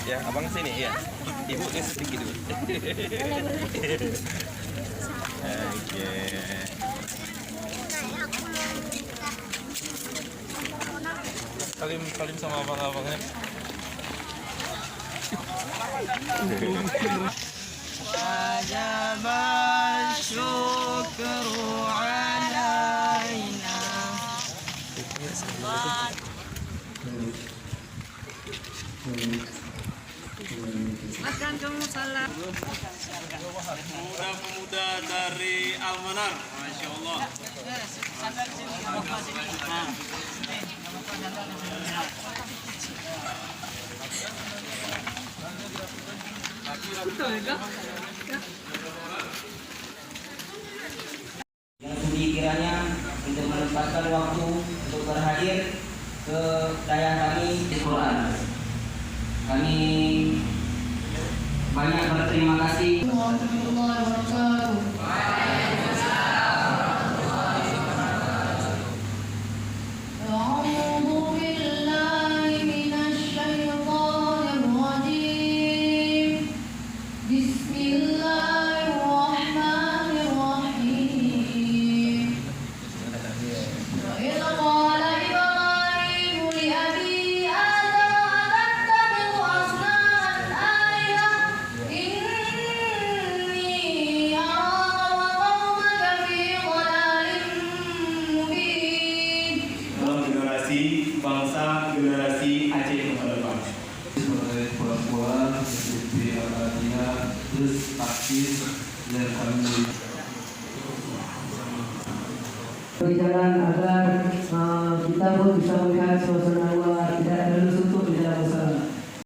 Ya, abang sini ya. Ibu ini sedikit dulu. Oke. Salim sama abang-abangnya. Wajib syukru alaina. Makan kamu salam. Pemuda-pemuda dari Al-Manar, Masya Allah. Yang sudi kiranya untuk menyempatkan waktu untuk berhadir ke daya kami di Quran. Kami banyak berterima kasih. Warahmatullahi wabarakatuh. terus aktif dan kami berjalan agar kita pun bisa melihat suasana luar, tidak terlalu suntuk di dalam masalah